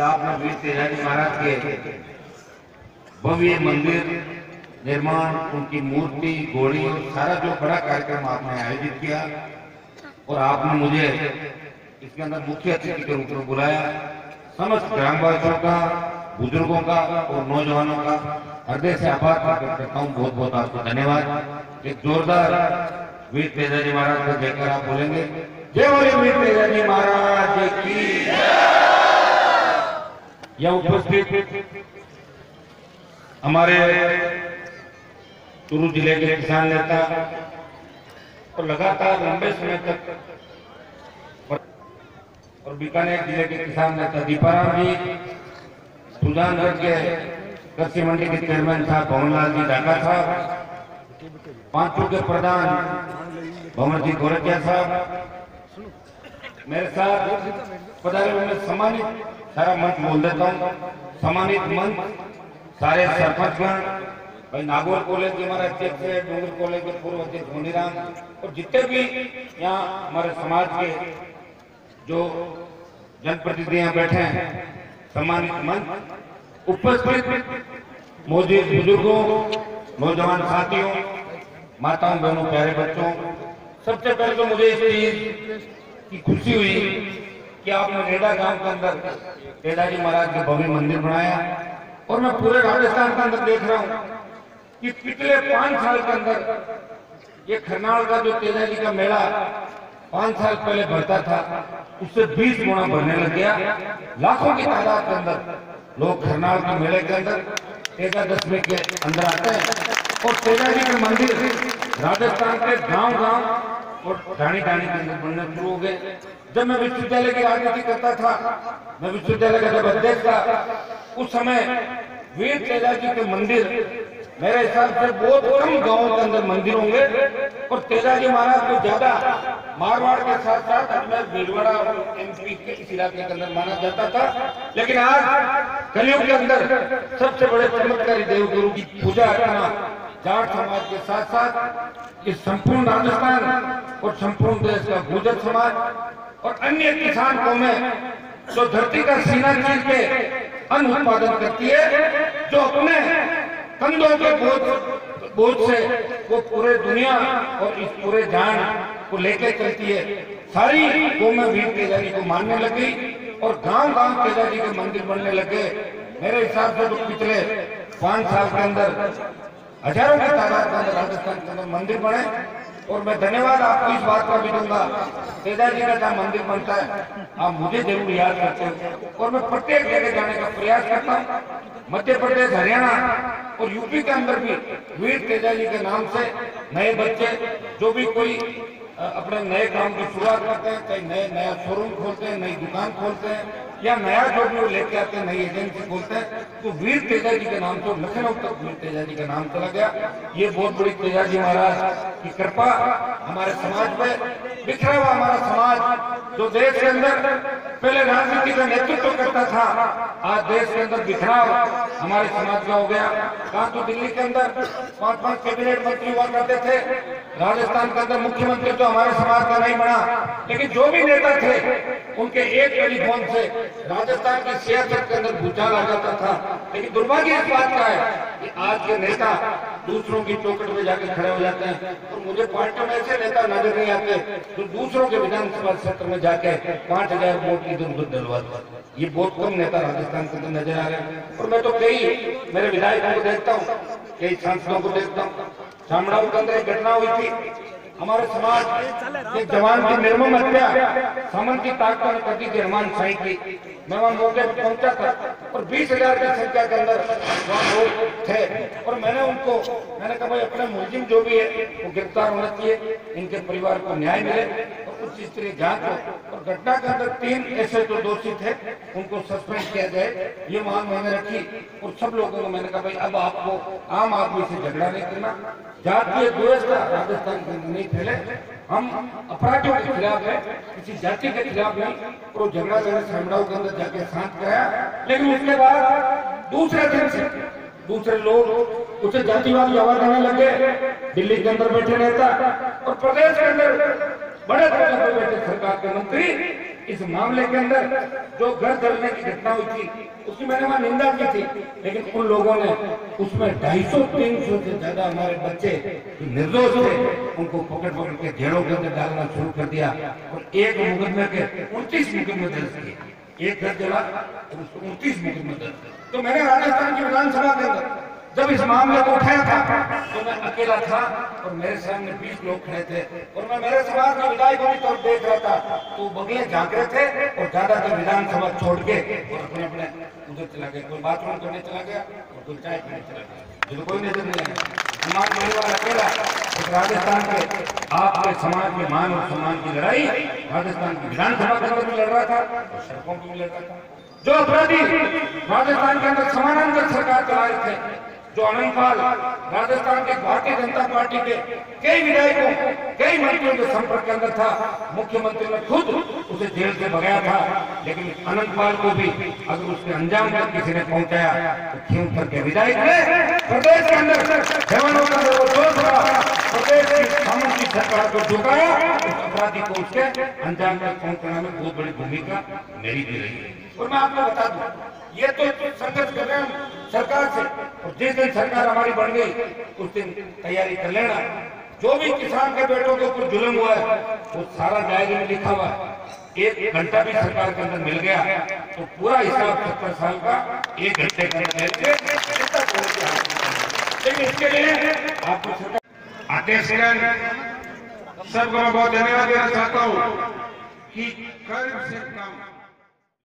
आपने वीर तेजाजी महाराज के भव्य मंदिर निर्माण, उनकी मूर्ति, घोड़ी और सारा जो बड़ा कार्यक्रम आपने आयोजित किया और आपने मुझे इसके अंदर मुख्य अतिथि के रूप में बुलाया। समस्त ग्रामवासियों का, बुजुर्गों का और नौजवानों का हृदय से आभार प्रकट करता हूँ। बहुत बहुत आपको धन्यवाद। एक जोरदार वीर तेजाजी महाराज का जयकार आप बोलेंगे। जय बोले वीर तेजाजी महाराज की। यह उपस्थित हमारे चूरू जिले के किसान नेता और लगातार लंबे समय तक और बीकानेर जिले के किसान नेता दीपाराम जी, सुजानगढ़ के कृषि मंडी के चेयरमैन साहब भवनलाल जी ढाका साहब, पांचों के प्रधान भंवर जी गोरखिया साहब, मेरे साथ पधारे हुए सम्मानित, सारा मंच बोल देता हूँ, सम्मानित मंच सारे सरपंचगण, भाई नागौर कॉलेज के हमारे अध्यक्ष है, डूंगर कॉलेज के पूर्व अध्यक्ष मुनीराम और जितने भी यहाँ हमारे समाज के जो जनप्रतिनिधि यहाँ बैठे हैं, सम्मानित मंच, उपस्थित मौजूद बुजुर्गों, नौजवान साथियों, माताओं, बहनों, प्यारे बच्चों, सबसे पहले तो मुझे इस चीज की खुशी हुई कि आपने रेडा गांव के अंदर तेजाजी महाराज के भव्य मंदिर बनाया और मैं पूरे राजस्थान के अंदर देख रहा हूँ कि पिछले 5 साल के अंदर ये खरनाल का जो तेजाजी का मेला 5 साल पहले भरता था, उससे 20 गुना भरने लग गया। लाखों की तादाद के अंदर लोग खरनाल के मेले के अंदर तेजा दशमी के अंदर आते हैं और तेजाजी के मंदिर राजस्थान के गांव-गांव और ढाणी-ढाणी के अंदर बनने शुरू हो गए। जब मैं विश्वविद्यालय की राजनीति करता था, मैं विश्वविद्यालय का जब अध्यक्ष था, उस समय वीर तेजाजी के मंदिर मेरे हिसाब से बहुत कम गांवों के अंदर मंदिर होंगे और तेजाजी महाराज को ज्यादा मारवाड़ के साथ साथ अजमेर, भीलवाड़ा और एमपी के इस इलाके के अंदर माना जाता था। लेकिन आज कलयुग के अंदर सबसे बड़े चमत्कारी देवगुरु की पूजा अर्चना जाट समाज के साथ साथ इस संपूर्ण राजस्थान और संपूर्ण देश का गुर्जर समाज और अन्य किसान कौमें जो धरती का सीना चीर के अन्न उत्पादन करती है, जो अपने कंधों के बोझ से वो पूरे दुनिया और इस पूरे जान को लेकर चलती है, सारी कौमें वीर तेजाजी को मानने लगी और गांव-गांव तेजाजी के मंदिर बनने लगे। मेरे हिसाब से तो पिछले 5 साल के अंदर हजारों की तादाद के अंदर राजस्थान के अंदर मंदिर बने और मैं धन्यवाद आपको इस बात का भी दूंगा, तेजाजी का जहाँ मंदिर बनता है आप मुझे जरूर याद करते हो और मैं प्रत्येक जगह जाने का प्रयास करता हूँ। मध्य प्रदेश, हरियाणा और यूपी के अंदर भी वीर तेजाजी के नाम से नए बच्चे जो भी कोई अपने नए काम की शुरुआत करते हैं, कहीं नया शोरूम खोलते हैं, नई दुकान खोलते हैं या नया जो भी वो लेके आते हैं, नई एजेंसी खोलते हैं, तो वीर तेजाजी के नाम से लखनऊ तक वीर तेजाजी का नाम चला गया। ये बहुत बड़ी तेजाजी महाराज की कृपा हमारे समाज में। बिखरा हुआ हमारा समाज जो देश के अंदर पहले राजनीति का नेतृत्व करता था, आज देश के अंदर बिखराव हमारे समाज का हो गया। कहाँ तो दिल्ली के अंदर 5-5 कैबिनेट मंत्री हुआ करते थे, राजस्थान के अंदर मुख्यमंत्री तो हमारे समाज का नहीं बना, लेकिन जो भी नेता थे उनके एक टेलीफोन से राजस्थान की सियासत के अंदर भूचाल आ जाता था। लेकिन दुर्भाग्य इस बात का है कि आज के नेता दूसरों की चौखट में जाके खड़े हो जाते हैं और मुझे पार्टी में ऐसे नेता नजर नहीं आते जो दूसरों के विधानसभा क्षेत्र में जाके 5000 वोट इधर उधर डलवाते। ये बहुत कम नेता राजस्थान के अंदर नजर आ रहे हैं और मैं तो कई मेरे विधायकों को देखता हूँ, कई सांसदों को देखता हूँ। शामड़ाऊ के अंदर एक घटना हुई थी, हमारे समाज एक जवान की निर्मम हत्या सामंत की ताकतों ने कर दी थी, हनुमान साई की। मैं वहां मौके पर पहुंचा था और 20,000 की संख्या के अंदर वहां लोग थे और मैंने कहा भाई अपने मुलजिम जो भी है वो गिरफ्तार होना चाहिए, इनके परिवार को न्याय मिले और उच्च स्तरीय जांच हो और घटना के अंदर 3 ऐसे जो दोषी थे उनको सस्पेंड किया जाए, ये मांग मैंने रखी और सब लोगों को मैंने कहा भाई अब आपको आम आदमी से झगड़ा नहीं करना, जातीय द्वेष का राजस्थान के अंदर नहीं फैले, हम अपराधियों के खिलाफ है, किसी जाति के खिलाफ नहीं। और झगड़ा मैंने शामड़ाऊ के अंदर जाके शांत कराया, लेकिन उसके बाद दूसरे दिन से दूसरे लोग उसे जातिवाद व्यवहार करने लगे। दिल्ली के अंदर बैठे नेता और प्रदेश के अंदर बड़े बैठे सरकार के मंत्री इस मामले के अंदर जो घर जलने की घटना हुई थी उसकी मैंने वहां निंदा की थी, लेकिन उन लोगों ने उसमें 250-300 से ज्यादा हमारे बच्चे जो निर्दोष थे उनको पकड़ के जेलों के अंदर डालना शुरू कर दिया और एक मुकदमे के 29 मुकदमे दर्ज किए। एक घर जला और उसको 29 मुकदमे दर्ज। तो मैंने राजस्थान की विधानसभा के अंदर जब इस मामले को उठाया था तो मैं अकेला था और मेरे सामने 20 लोग खड़े थे और मैं मेरे समाज के विधायकों की तरफ देख रहा था तो बगले झांक रहे थे और ज्यादातर विधानसभा छोड़ के और अपने अपने उधर चला गया, कोई बाथरूम करने चला गया और कोई चाय पीने चला गया, जो कोई नजर नहीं आया। समाज परिवार अकेला इस राजस्थान के आपके समाज के मान और सम्मान की लड़ाई राजस्थान की विधानसभा के अंदर भी लड़ रहा था और सड़कों पर भी लड़ रहा था। जो अपराधी राजस्थान के अंदर समानांतर सरकार चला रहे थे, जो अनंतपाल राजस्थान के भारतीय जनता पार्टी के कई विधायकों कई मंत्रियों के संपर्क के अंदर था, मुख्यमंत्री ने खुद उसे जेल से भगाया था, लेकिन अनंतपाल को भी अगर उसके अंजाम तक किसी ने पहुंचाया तो क्यों करके विधायक ने प्रदेश के अंदर जवानों का जो जोश रहा प्रदेश की सामूहिक सरकार को झुकाया, उस अपराधी को उसके अंजाम तक पहुंचाने में बहुत बड़ी भूमिका मेरी भी रही है। और मैं आपको बता दूं ये तो संघर्ष कर रहे हैं सरकार से और जिस दिन सरकार हमारी बन गई उस दिन तैयारी कर लेना। जो भी किसान के बेटों के ऊपर जुल्म हुआ है वो सारा डायरी में लिखा हुआ है। 1 घंटा भी सरकार के अंदर मिल गया तो पूरा हिसाब 70 साल का 1 घंटे के अंदर लेकिन इसके लिए आपको आदेश सबको मैं बहुत धन्यवाद देना चाहता हूँ कि कर्म से काम